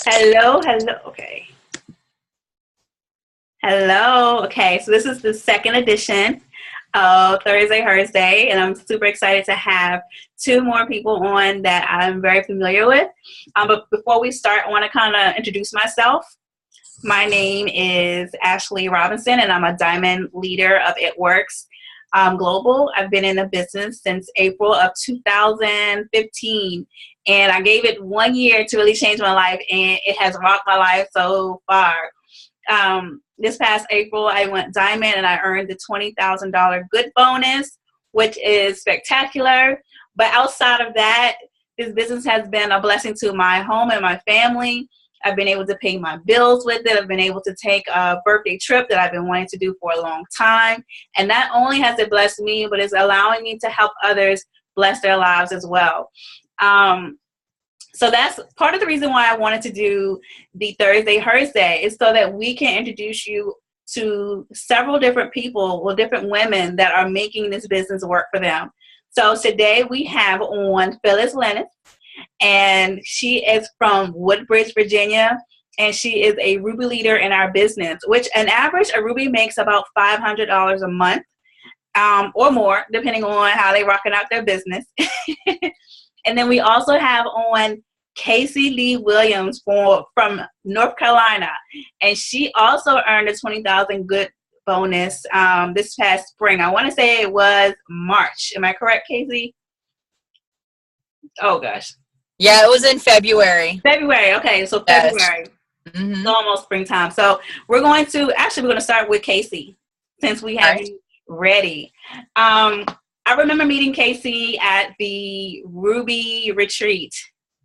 Hello, hello. Okay. Hello. Okay, so this is the second edition of Thursday, Hersday, and I'm super excited to have two more people on that I'm very familiar with. But before we start, I want to kind of introduce myself. My name is Ashley Robinson, and I'm a diamond leader of It Works Global. I've been in the business since April of 2015, and I gave it 1 year to really change my life, and it has rocked my life so far. This past April, I went diamond and I earned the $20,000 good bonus, which is spectacular. But outside of that, this business has been a blessing to my home and my family. I've been able to pay my bills with it. I've been able to take a birthday trip that I've been wanting to do for a long time. And not only has it blessed me, but it's allowing me to help others bless their lives as well. So that's part of the reason why I wanted to do the Thursday Hersday, is so that we can introduce you to several different people, or different women that are making this business work for them. So today we have on Phyllis Lennis, and she is from Woodbridge, Virginia, and she is a Ruby leader in our business, which on average, a Ruby makes about $500 a month or more, depending on how they rocking out their business. And then we also have on Casey Lee Williams from North Carolina, and she also earned a 20,000 good bonus this past spring. I want to say it was March. Am I correct, Casey? Oh gosh. Yeah, it was in February. February. Okay, so February. Yes. It's almost springtime. So we're going to start with Casey, since we have you ready. I remember meeting Casey at the Ruby retreat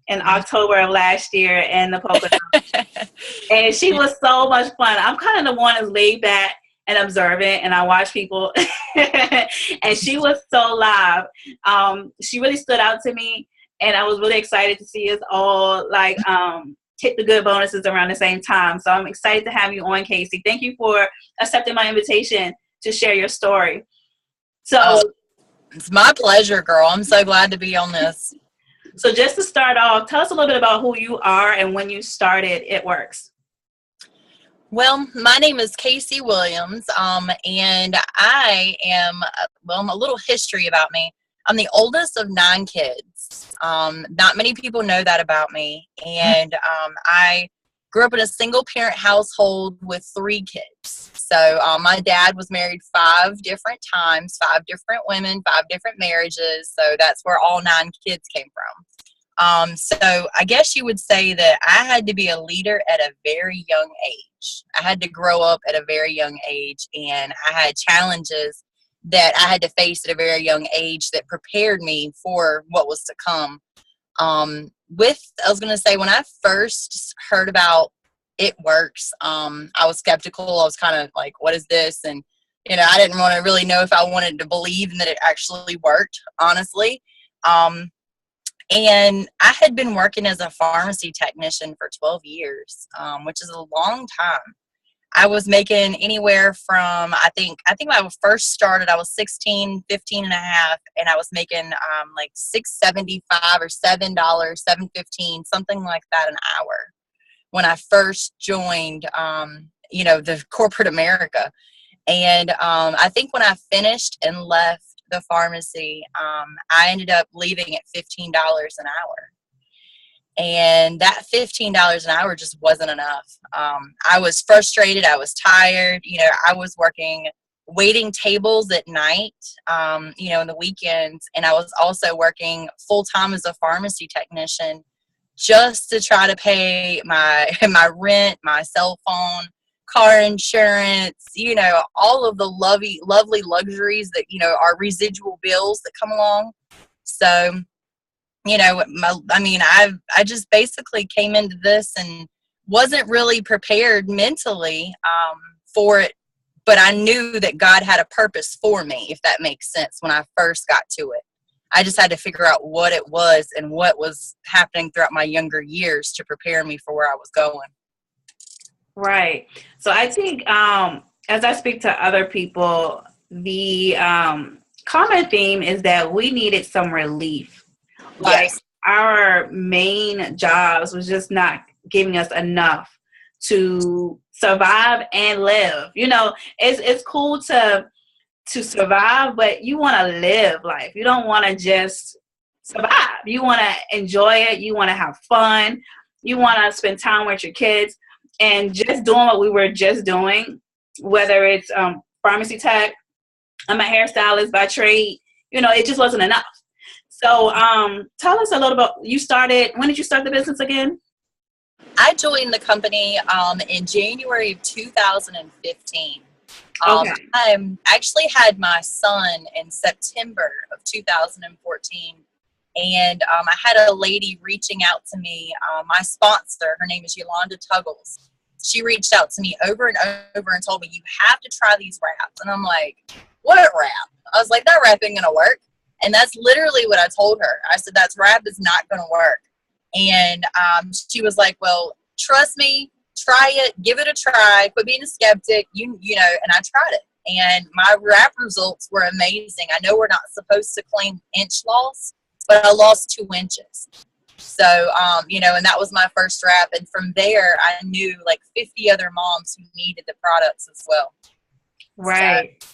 in October of last year in the Poconos. And she was so much fun. I'm kind of the one that's laid back and observant, and I watch people. And she was so live. She really stood out to me, and I was really excited to see us all hit the good bonuses around the same time. So I'm excited to have you on, Casey. Thank you for accepting my invitation to share your story. So. It's my pleasure, girl. I'm so glad to be on this. So just to start off, tell us a little bit about who you are and when you started It Works. Well, my name is Casey Williams, and I am, a little history about me. I'm the oldest of 9 kids. Not many people know that about me. And I grew up in a single-parent household with 3 kids. So my dad was married 5 different times, 5 different women, 5 different marriages. So that's where all 9 kids came from. So I guess you would say that I had to be a leader at a very young age. I had to grow up at a very young age, and I had challenges that I had to face at a very young age that prepared me for what was to come. I was going to say, when I first heard about It Works, I was skeptical. I was kind of like, what is this? And, I didn't want to really know if I wanted to believe that it actually worked, honestly. And I had been working as a pharmacy technician for 12 years, which is a long time. I was making anywhere from, I think when I first started, I was 16, 15 and a half, and I was making like $6.75 or $7, $7.15, something like that an hour when I first joined, the corporate America. And I think when I finished and left the pharmacy, I ended up leaving at $15 an hour. And that $15 an hour just wasn't enough. I was frustrated. I was tired. I was working waiting tables at night, in the weekends. And I was also working full time as a pharmacy technician just to try to pay my rent, my cell phone, car insurance, all of the lovely luxuries that, are residual bills that come along. So, I just basically came into this and wasn't really prepared mentally for it, but I knew that God had a purpose for me, if that makes sense, when I first got to it. I just had to figure out what it was and what was happening throughout my younger years to prepare me for where I was going. Right. So I think as I speak to other people, the common theme is that we needed some relief. Like, yes. Our main jobs was just not giving us enough to survive and live. You know, it's cool to survive, but you want to live life. You don't want to just survive. You want to enjoy it. You want to have fun. You want to spend time with your kids, and just doing what we were just doing, whether it's pharmacy tech. I'm a hairstylist by trade. You know, it just wasn't enough. So tell us a little about, when did you start the business again? I joined the company in January of 2015. Okay. I actually had my son in September of 2014, and I had a lady reaching out to me, my sponsor, her name is Yolanda Tuggles. She reached out to me over and over and told me, you have to try these wraps. And I'm like, what wrap? I was like, that wrap ain't going to work. And that's literally what I told her. I said, that wrap is not going to work. And she was like, well, trust me, try it, give it a try, quit being a skeptic, you know, and I tried it. And my wrap results were amazing. I know we're not supposed to claim inch loss, but I lost 2 inches. So, you know, and that was my first wrap. And from there, I knew like 50 other moms who needed the products as well. Right.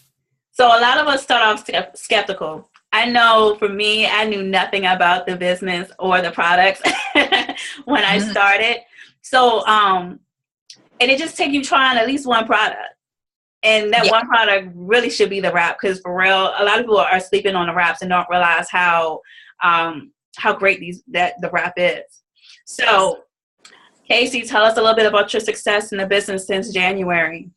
So a lot of us start off skeptical. I know for me, I knew nothing about the business or the products when I started. So, and it just takes you trying at least one product. And that one product really should be the wrap, because for real, a lot of people are sleeping on the wraps and don't realize how great the wrap is. So, Casey, tell us a little bit about your success in the business since January.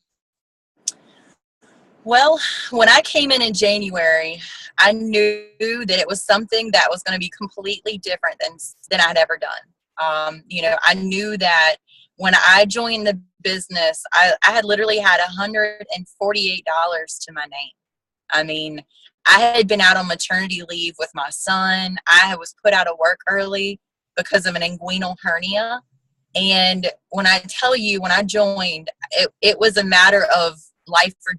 Well, when I came in January, I knew that it was something that was going to be completely different than I'd ever done. You know, I knew that when I joined the business, I had literally had $148 to my name. I mean, I had been out on maternity leave with my son. I was put out of work early because of an inguinal hernia. And when I tell you, when I joined, it was a matter of life or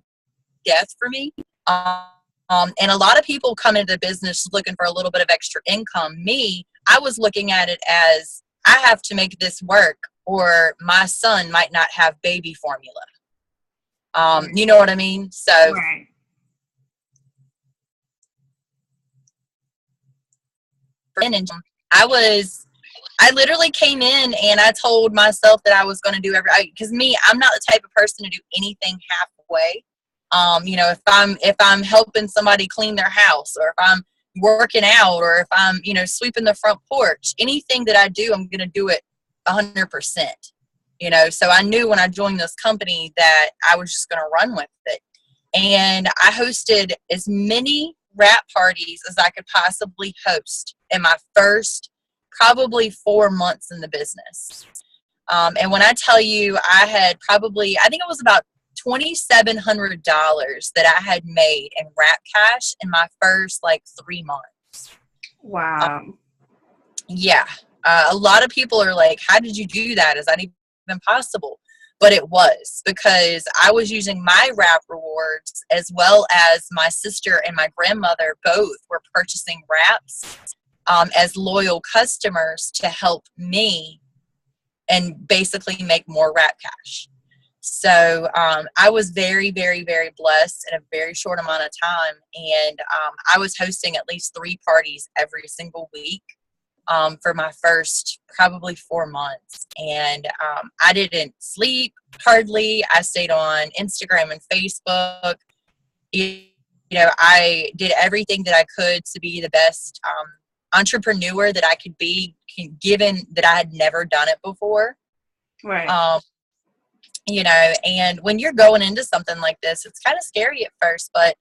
death for me. And a lot of people come into the business looking for a little bit of extra income. Me, I was looking at it as, I have to make this work or my son might not have baby formula. You know what I mean? So right. I literally came in and I told myself that I was going to do because me, I'm not the type of person to do anything halfway. You know, if I'm helping somebody clean their house, or if I'm working out, or if I'm, you know, sweeping the front porch, anything that I do, I'm going to do it 100%, you know. So I knew when I joined this company that I was just going to run with it. And I hosted as many wrap parties as I could possibly host in my first probably 4 months in the business. And when I tell you, I think it was about $2,700 that I had made in wrap cash in my first 3 months. Wow. Yeah. A lot of people are like, how did you do that? Is that even possible? But it was, because I was using my wrap rewards, as well as my sister and my grandmother both were purchasing wraps as loyal customers to help me and basically make more wrap cash. So I was very, very, very blessed in a very short amount of time. And I was hosting at least 3 parties every single week for my first probably 4 months. And I didn't sleep hardly. I stayed on Instagram and Facebook. You know, I did everything that I could to be the best entrepreneur that I could be, given that I had never done it before. Right. You know, and when you're going into something like this, it's kind of scary at first, but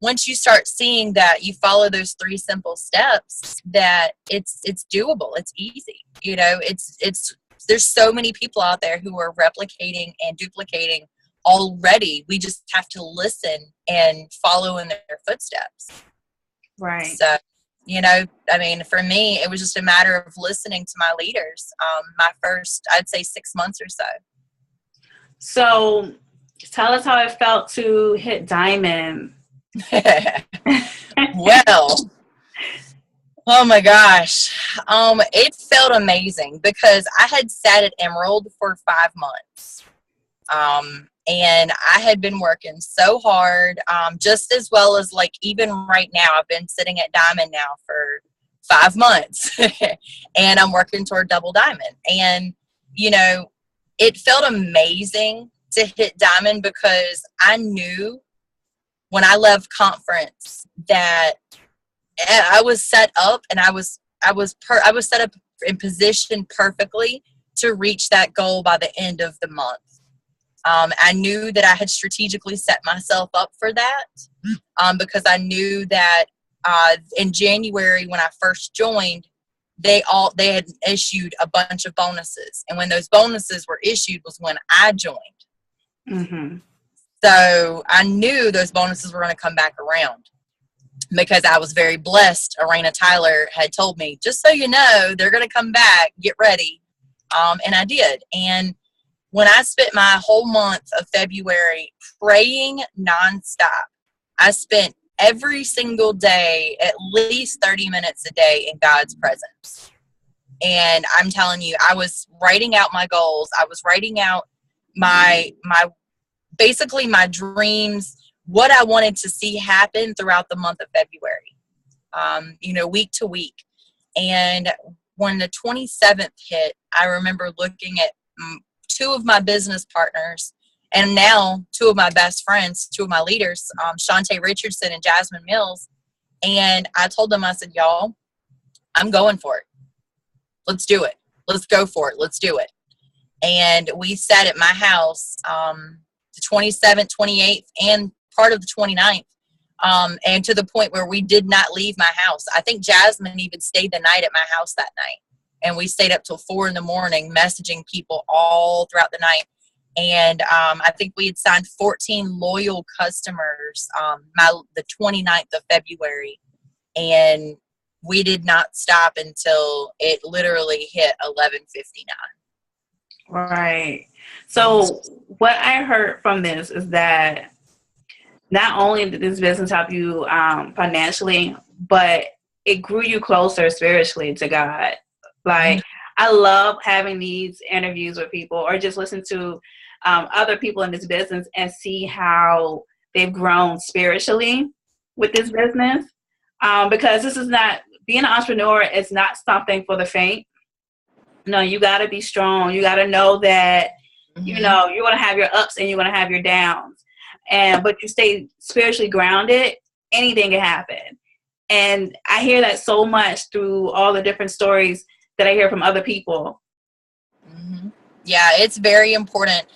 once you start seeing that you follow those 3 simple steps, that it's doable, it's easy. You know, there's so many people out there who are replicating and duplicating already. We just have to listen and follow in their footsteps. Right. So, you know, I mean, for me, it was just a matter of listening to my leaders. My first, I'd say 6 months or so. So tell us how it felt to hit diamond. Well, Oh my gosh. It felt amazing because I had sat at Emerald for 5 months. And I had been working so hard, just as well as like even right now, I've been sitting at Diamond now for 5 months and I'm working toward double diamond. And, you know, it felt amazing to hit diamond because I knew when I left conference that I was set up and I was set up in position perfectly to reach that goal by the end of the month. I knew that I had strategically set myself up for that because I knew that in January when I first joined, they had issued a bunch of bonuses, and when those bonuses were issued was when I joined. Mm-hmm. So I knew those bonuses were going to come back around because I was very blessed. Arena Tyler had told me, just so you know, they're going to come back. Get ready, and I did. And when I spent my whole month of February praying nonstop, I spent every single day at least 30 minutes a day in God's presence. And I'm telling you, I was writing out my goals. I was writing out my basically my dreams, what I wanted to see happen throughout the month of February, week to week. And when the 27th hit, I remember looking at two of my business partners and now two of my best friends, two of my leaders, Shantae Richardson and Jasmine Mills. And I told them, I said, y'all, I'm going for it. Let's do it. Let's go for it. Let's do it. And we sat at my house the 27th, 28th, and part of the 29th. And to the point where we did not leave my house. I think Jasmine even stayed the night at my house that night. And we stayed up till 4 a.m, messaging people all throughout the night. And I think we had signed 14 loyal customers the 29th of February. And we did not stop until it literally hit 11:59. Right. So what I heard from this is that not only did this business help you financially, but it grew you closer spiritually to God. Like, I love having these interviews with people or just listen to other people in this business and see how they've grown spiritually with this business. Because this is not, being an entrepreneur is not something for the faint. No, you got to be strong. You got to know that, you're going to have your ups and you're going to have your downs. But you stay spiritually grounded, anything can happen. And I hear that so much through all the different stories that I hear from other people. Mm-hmm. Yeah, it's very important.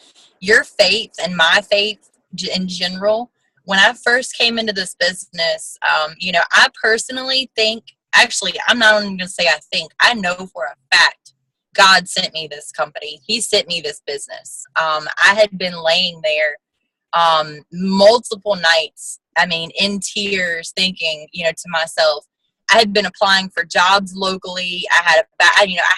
Your faith and my faith in general, when I first came into this business, I personally think, actually, I'm not even going to say I think, I know for a fact, God sent me this company. He sent me this business. I had been laying there multiple nights, in tears, thinking, to myself, I had been applying for jobs locally. I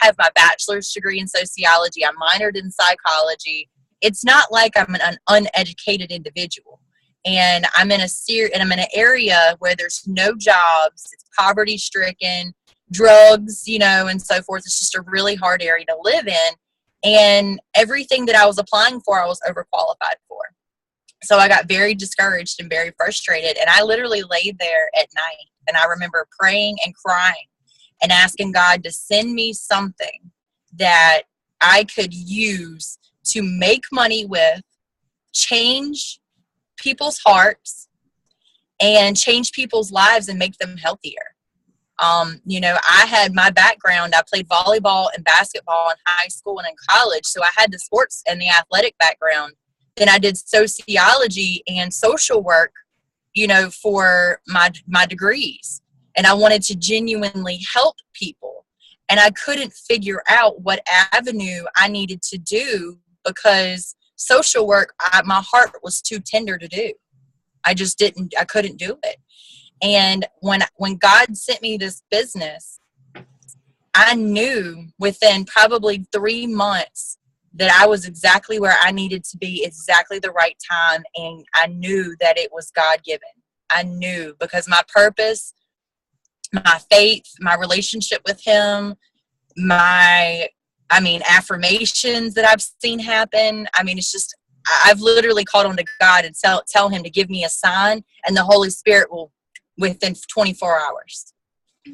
have my bachelor's degree in sociology. I minored in psychology. It's not like I'm an uneducated individual. And I'm in an area where there's no jobs. It's poverty stricken, drugs, and so forth. It's just a really hard area to live in. And everything that I was applying for, I was overqualified for. So I got very discouraged and very frustrated. And I literally laid there at night. And I remember praying and crying and asking God to send me something that I could use to make money with, change people's hearts, and change people's lives and make them healthier. I had my background. I played volleyball and basketball in high school and in college. So I had the sports and the athletic background. Then I did sociology and social work, for my degrees. And I wanted to genuinely help people. And I couldn't figure out what avenue I needed to do because social work, my heart was too tender to do. I couldn't do it. And when God sent me this business, I knew within probably 3 months that I was exactly where I needed to be, exactly the right time. And I knew that it was God-given. I knew because my purpose my faith, my relationship with him, affirmations that I've seen happen. I mean, it's just, I've literally called on to God and tell him to give me a sign, and the Holy Spirit will within 24 hours.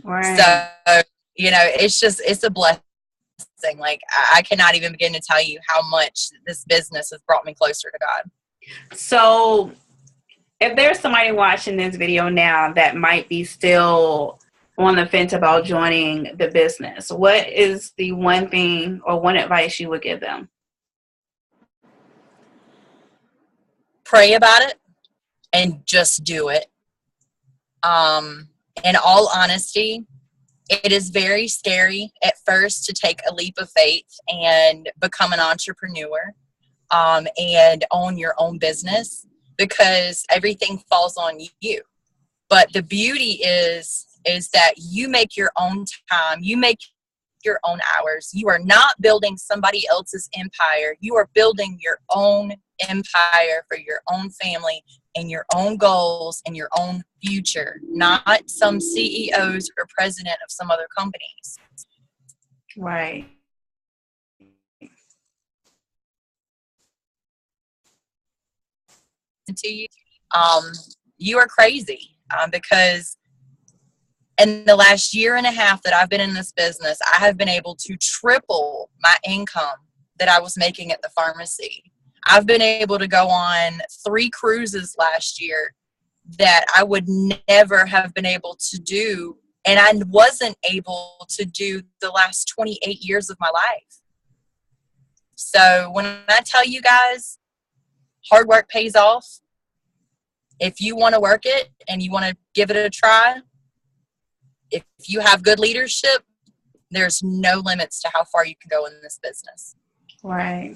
Right. So, it's a blessing. Like, I cannot even begin to tell you how much this business has brought me closer to God. So if there's somebody watching this video now that might be still on the fence about joining the business, what is the one thing or one advice you would give them? Pray about it and just do it. In all honesty, it is very scary at first to take a leap of faith and become an entrepreneur, and own your own business, because everything falls on you. But the beauty is that you make your own time, you make your own hours. You are not building somebody else's empire. You are building your own empire for your own family and your own goals and your own future, not some CEOs or president of some other companies. Right. To you, you are crazy, because in the last year and a half that I've been in this business, I have been able to triple my income that I was making at the pharmacy. I've been able to go on 3 cruises last year that I would never have been able to do, and I wasn't able to do the last 28 years of my life. So when I tell you guys, hard work pays off. If you want to work it and you want to give it a try, if you have good leadership, there's no limits to how far you can go in this business. Right.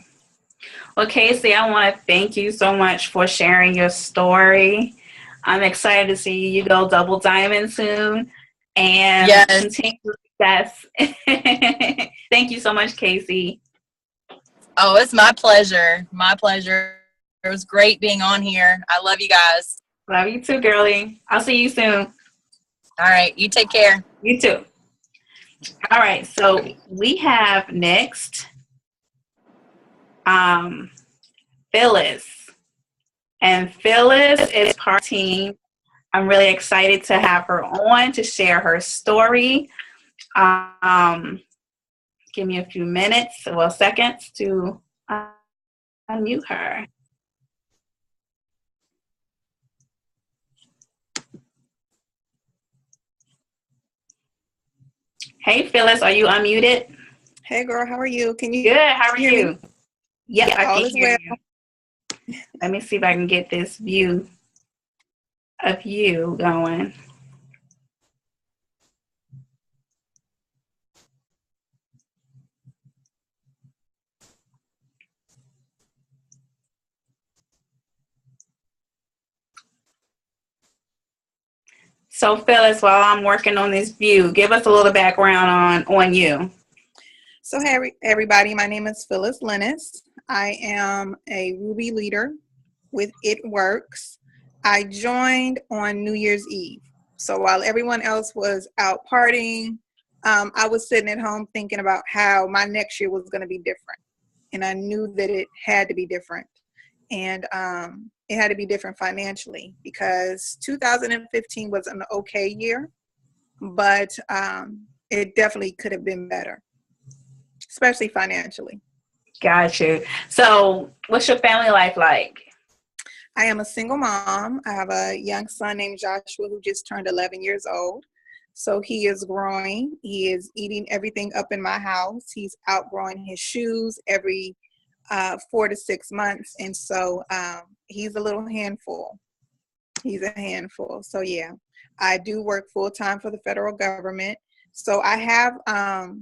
Well, Casey, I want to thank you so much for sharing your story. I'm excited to see you go double diamond soon and continue success. Thank you so much, Casey. Oh, it's my pleasure. My pleasure. It was great being on here. I love you guys. Love you too, girlie. I'll see you soon. All right. You take care. You too. All right. So we have next Phyllis. And Phyllis is part of the team. I'm really excited to have her on to share her story. Give me a few minutes, seconds to unmute her. Hey, Phyllis, are you unmuted? Hey, girl, how are you? Can you? Good. How are you? Yes, I can hear you. Let me see if I can get this view of you going. So Phyllis, while I'm working on this view, give us a little background on you. So hey, everybody, my name is Phyllis Lennis. I am a Ruby leader with It Works. I joined on New Year's Eve. So while everyone else was out partying, I was sitting at home thinking about how my next year was going to be different. And I knew that it had to be different. And it had to be different financially, because 2015 was an okay year, but it definitely could have been better, especially financially. Got you. So what's your family life like? I am a single mom. I have a young son named Joshua who just turned 11 years old. So he is growing. He is eating everything up in my house. He's outgrowing his shoes every 4 to 6 months. And so he's a little handful. He's a handful. So yeah, I do work full time for the federal government. So I have, I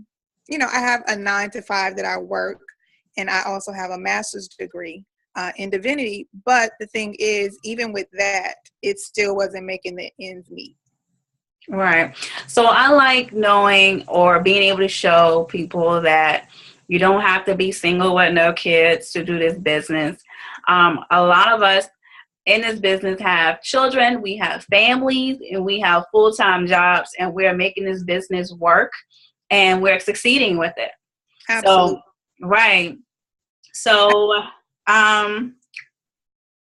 have a 9 to 5 that I work, and I also have a master's degree in divinity. But the thing is, even with that, it still wasn't making the ends meet. Right. So I like knowing or being able to show people that you don't have to be single with no kids to do this business. A lot of us, in this business have children, we have families, and we have full-time jobs, and we're making this business work, and we're succeeding with it. Absolutely. So, right. So,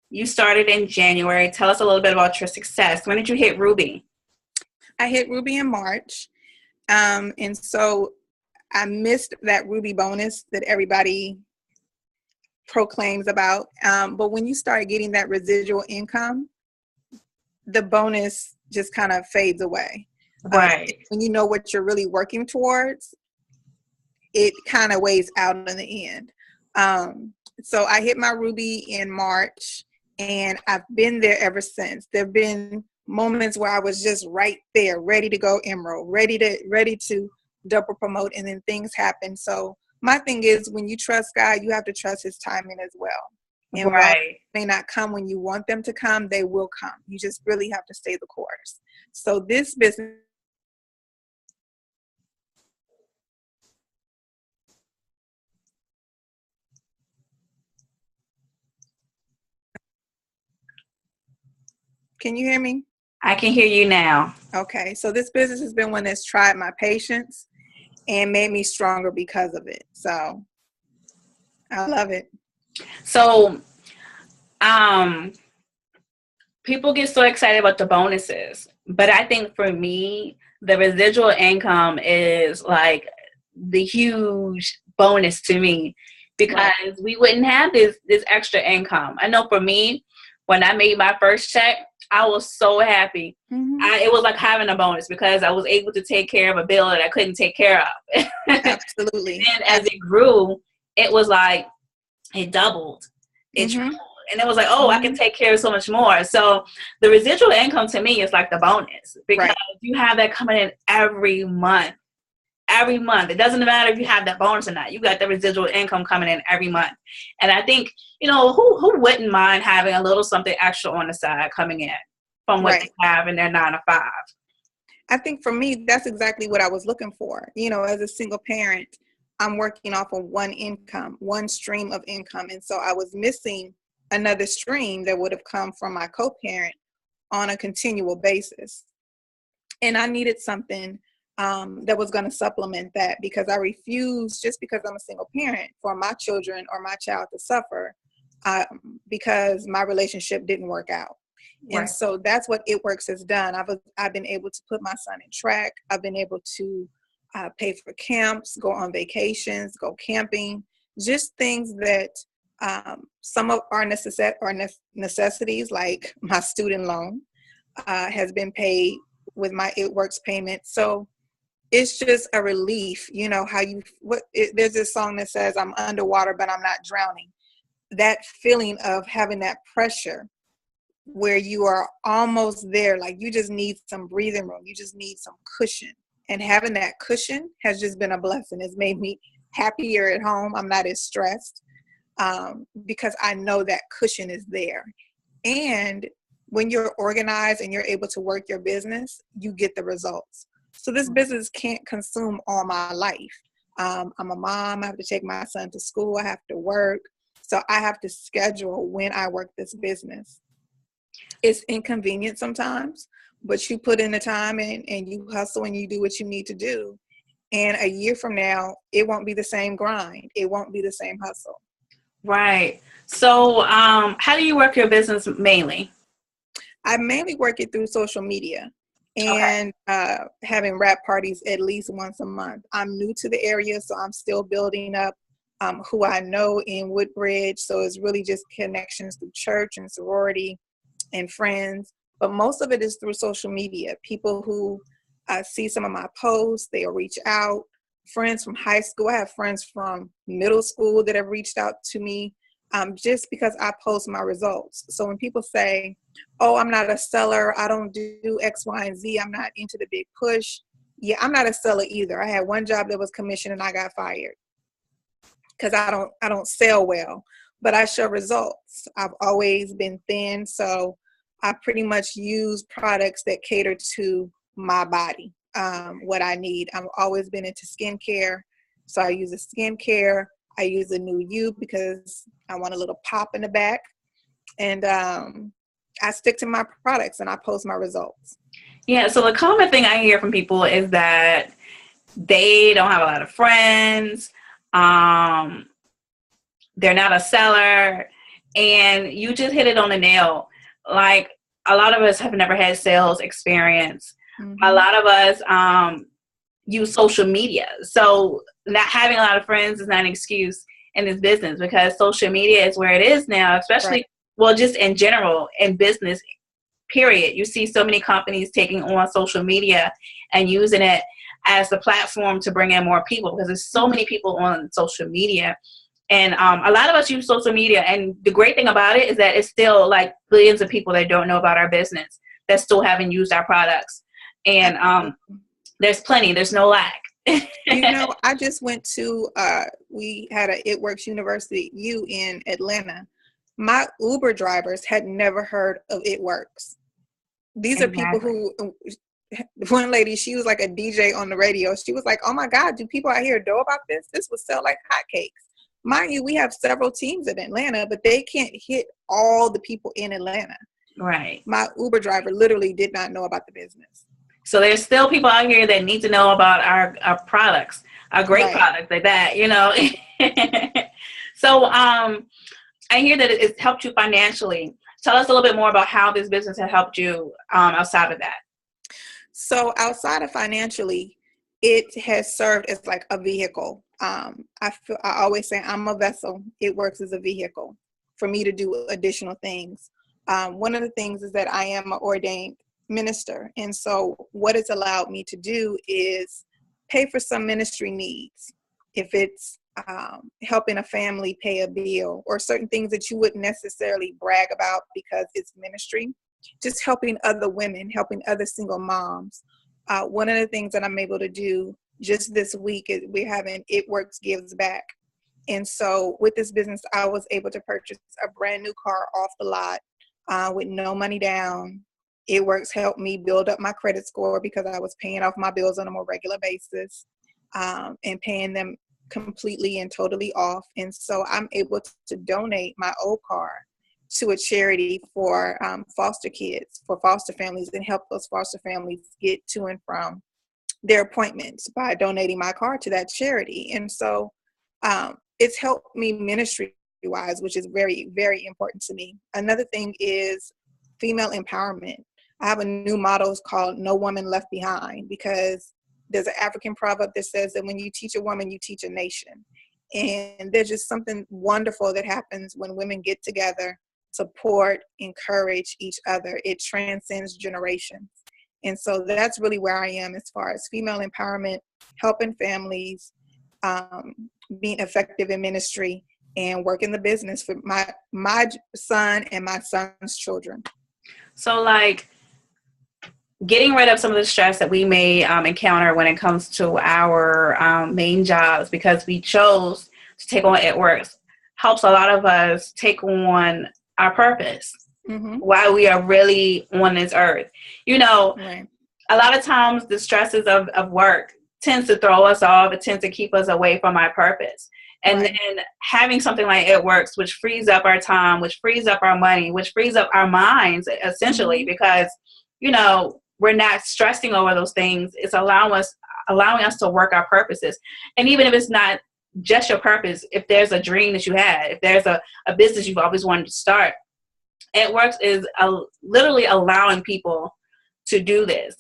you started in January. Tell us a little bit about your success. When did you hit Ruby? I hit Ruby in March. And so I missed that Ruby bonus that everybody proclaims about. But when you start getting that residual income, the bonus just kind of fades away. Right. When you know what you're really working towards, it kind of weighs out in the end. So I hit my Ruby in March, and I've been there ever since. There have been moments where I was just right there, ready to go Emerald, ready to double promote, and then things happen. So my thing is, when you trust God, you have to trust his timing as well. And while they may not come when you want them to come, they will come. You just really have to stay the course. So this business, can you hear me? I can hear you now. Okay, so this business has been one that's tried my patience and made me stronger because of it. So I love it. So, people get so excited about the bonuses, but I think for me, the residual income is like the huge bonus to me, because we wouldn't have this extra income. I know for me, when I made my first check, I was so happy. Mm-hmm. It was like having a bonus, because I was able to take care of a bill that I couldn't take care of. Absolutely. And as it grew, it was like it doubled. It tripled. And it was like, oh, I can take care of so much more. So the residual income to me is like the bonus, because you have that coming in every month. Every month. It doesn't matter if you have that bonus or not. You got the residual income coming in every month. And I think, who wouldn't mind having a little something extra on the side coming in from what they have in their 9 to 5? I think for me, that's exactly what I was looking for. As a single parent, I'm working off of one income, one stream of income. And so I was missing another stream that would have come from my co-parent on a continual basis. And I needed something that was going to supplement that, because I refuse, just because I'm a single parent, for my children or my child to suffer because my relationship didn't work out. And so that's what It Works has done. I've been able to put my son in track. I've been able to pay for camps, go on vacations, go camping, just things that some of our necessities, like my student loan, has been paid with my It Works payment. So it's just a relief. There's this song that says, I'm underwater, but I'm not drowning. That feeling of having that pressure where you are almost there, like you just need some breathing room. You just need some cushion. And having that cushion has just been a blessing. It's made me happier at home. I'm not as stressed because I know that cushion is there. And when you're organized and you're able to work your business, you get the results. So this business can't consume all my life. I'm a mom. I have to take my son to school. I have to work. So I have to schedule when I work this business. It's inconvenient sometimes, but you put in the time and you hustle and you do what you need to do. And a year from now, it won't be the same grind. It won't be the same hustle. Right. So how do you work your business mainly? I mainly work it through social media and having rap parties at least once a month. I'm new to the area, so I'm still building up who I know in Woodbridge. So it's really just connections through church and sorority and friends. But most of it is through social media. People who see some of my posts, they'll reach out. Friends from high school. I have friends from middle school that have reached out to me just because I post my results. So when people say, oh, I'm not a seller, I don't do X, Y, and Z, I'm not into the big push. Yeah, I'm not a seller either. I had one job that was commissioned and I got fired because I don't sell well, but I show results. I've always been thin, so I pretty much use products that cater to my body, what I need. I've always been into skincare, so I use a skincare. I use a new You because I want a little pop in the back. And I stick to my products and I post my results. Yeah, so the common thing I hear from people is that they don't have a lot of friends. They're not a seller. And you just hit it on the nail. Like, a lot of us have never had sales experience. Mm-hmm. A lot of us use social media. So not having a lot of friends is not an excuse in this business, because social media is where it is now, especially, Right. well, just in general, in business, period. You see so many companies taking on social media and using it as the platform to bring in more people, because there's so many people on social media. And a lot of us use social media. And the great thing about it is that it's still like billions of people that don't know about our business that still haven't used our products. And there's plenty. There's no lack. I just went to, we had a It Works University U in Atlanta. My Uber drivers had never heard of It Works. These are people who, one lady, she was like a DJ on the radio. She was like, oh my God, do people out here know about this? This would sell like hotcakes. Mind you, we have several teams in Atlanta, but they can't hit all the people in Atlanta. Right. My Uber driver literally did not know about the business. So there's still people out here that need to know about our products, our great products like that, So I hear that it's helped you financially. Tell us a little bit more about how this business has helped you outside of that. So outside of financially, it has served as like a vehicle. I always say I'm a vessel. It Works as a vehicle for me to do additional things. One of the things is that I am an ordained minister. And so what it's allowed me to do is pay for some ministry needs. If it's helping a family pay a bill, or certain things that you wouldn't necessarily brag about because it's ministry, just helping other women, helping other single moms. One of the things that I'm able to do just this week is we're having It Works Gives Back. And so with this business, I was able to purchase a brand new car off the lot with no money down. It Works helped me build up my credit score because I was paying off my bills on a more regular basis and paying them completely and totally off. And so I'm able to donate my old car to a charity for foster kids, for foster families, and help those foster families get to and from their appointments by donating my car to that charity. And so it's helped me ministry-wise, which is very, very important to me. Another thing is female empowerment. I have a new motto called No Woman Left Behind, because there's an African proverb that says that when you teach a woman, you teach a nation. And there's just something wonderful that happens when women get together, support, encourage each other. It transcends generations. And so that's really where I am as far as female empowerment, helping families, being effective in ministry, and working the business for my son and my son's children. So like getting rid of some of the stress that we may encounter when it comes to our main jobs, because we chose to take on It Works, helps a lot of us take on our purpose, why we are really on this earth. Right. A lot of times the stresses of work tends to throw us off. It tends to keep us away from our purpose. And then having something like It Works, which frees up our time, which frees up our money, which frees up our minds, essentially, because, we're not stressing over those things. It's allowing us to work our purposes. And even if it's not just your purpose, if there's a dream that you had, if there's a business you've always wanted to start, It Works is literally allowing people to do this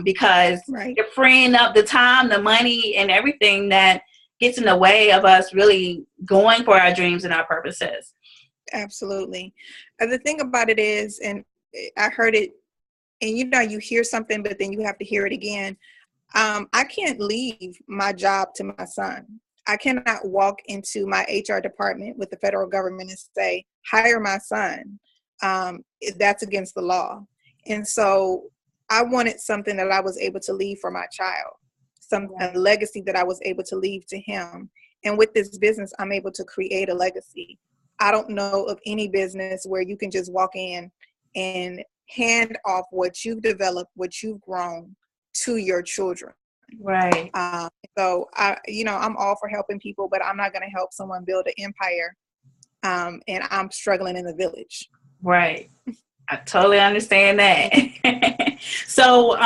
because you're freeing up the time, the money, and everything that gets in the way of us really going for our dreams and our purposes. Absolutely. The thing about it is, and I heard it, and you hear something, but then you have to hear it again. I can't leave my job to my son. I cannot walk into my HR department with the federal government and say, hire my son. That's against the law. And so I wanted something that I was able to leave for my child, a legacy that I was able to leave to him. And with this business, I'm able to create a legacy. I don't know of any business where you can just walk in and hand off what you've developed, what you've grown to your children. Right. So I'm all for helping people, but I'm not going to help someone build an empire and I'm struggling in the village. Right. I totally understand that. So,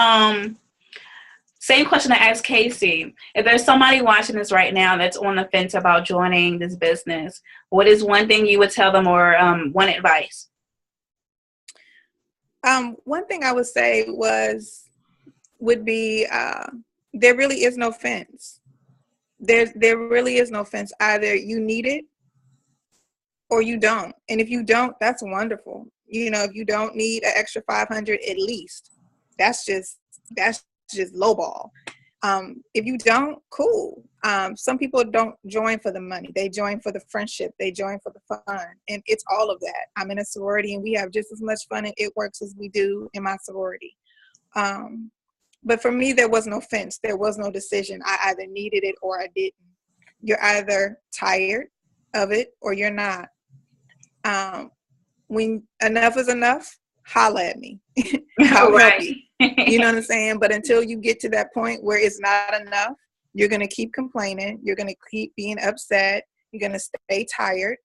same question I asked Casey. If there's somebody watching this right now that's on the fence about joining this business, what is one thing you would tell them, or one advice? One thing I would say would be there really is no fence. There really is no fence. Either you need it or you don't. And if you don't, that's wonderful. You know, if you don't need an extra 500 at least, that's just lowball. If you don't, cool. Some people don't join for the money. They join for the friendship. They join for the fun. And it's all of that. I'm in a sorority and we have just as much fun and it works as we do in my sorority. But for me, there was no fence. There was no decision. I either needed it or I didn't. You're either tired of it or you're not. When enough is enough, holla at me. I'll help you. You know what I'm saying? But until you get to that point where it's not enough, you're going to keep complaining. You're going to keep being upset. You're going to stay tired.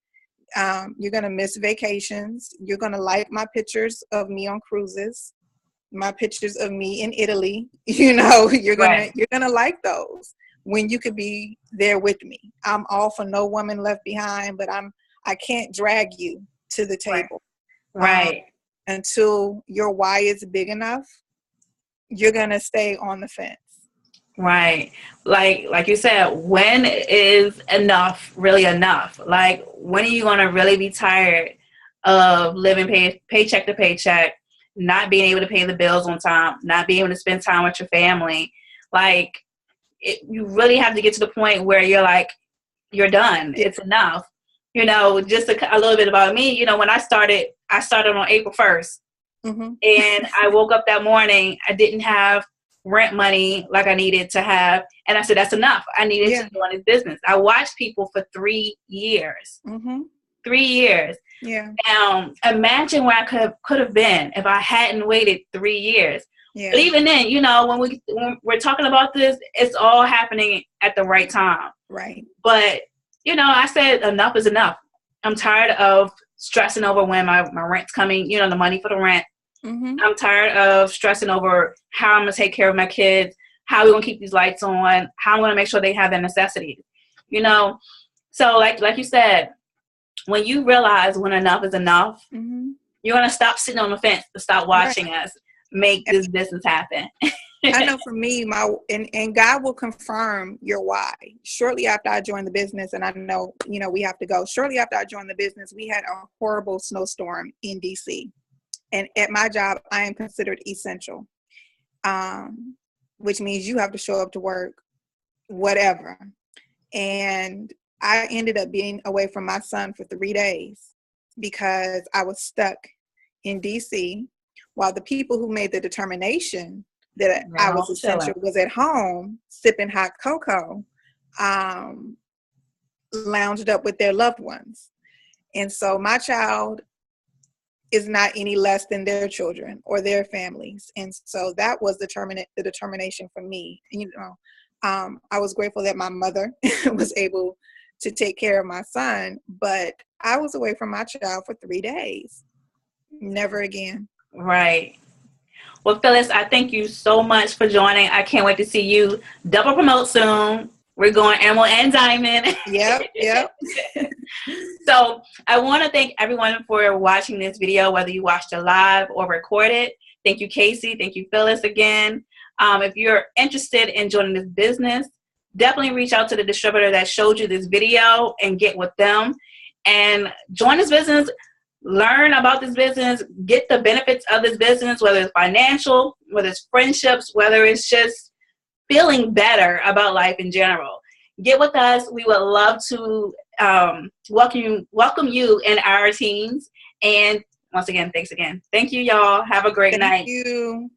You're going to miss vacations. You're going to like my pictures of me on cruises, my pictures of me in Italy. You know, you're going to like those when you could be there with me. I'm all for no woman left behind, but I can't drag you to the table. Right. Until your why is big enough, you're going to stay on the fence. Right. Like you said, when is enough really enough? Like, when are you going to really be tired of living paycheck to paycheck, not being able to pay the bills on time, not being able to spend time with your family? Like, you really have to get to the point where you're like, you're done. It's enough. You know, just a little bit about me. You know, when I started on April 1st. Mm-hmm. And I woke up that morning, I didn't have rent money like I needed to have. And I said, that's enough. I needed to join this business. I watched people for 3 years. Mm-hmm. 3 years. Yeah. Now, imagine where I could have been if I hadn't waited 3 years. Yeah. But even then, you know, when we're talking about this, it's all happening at the right time. Right. But, you know, I said enough is enough. I'm tired of stressing over when my rent's coming, you know, the money for the rent. Mm-hmm. I'm tired of stressing over how I'm going to take care of my kids, how we're going to keep these lights on, how I'm going to make sure they have their necessities, you know? So like you said, when you realize when enough is enough, mm-hmm. you're going to stop sitting on the fence to stop watching us make this business happen. I know for me, and God will confirm your why. Shortly after I joined the business, and I know, you know, we have to go. Shortly after I joined the business, we had a horrible snowstorm in DC. And at my job, I am considered essential, which means you have to show up to work, whatever. And I ended up being away from my son for 3 days because I was stuck in DC while the people who made the determination that I was essential was at home sipping hot cocoa, lounged up with their loved ones. And so my child is not any less than their children or their families. And so that was the determination for me. You know, I was grateful that my mother was able to take care of my son, but I was away from my child for 3 days. Never again. Right. Well, Phyllis, I thank you so much for joining. I can't wait to see you double promote soon. We're going Emerald and Diamond. Yep. So I want to thank everyone for watching this video, whether you watched it live or recorded. Thank you, Casey. Thank you, Phyllis, again. If you're interested in joining this business, definitely reach out to the distributor that showed you this video and get with them and join this business. Learn about this business, get the benefits of this business, whether it's financial, whether it's friendships, whether it's just feeling better about life in general. Get with us. We would love to welcome you in our teams. And once again, thanks again. Thank you, y'all. Have a great night. Thank you.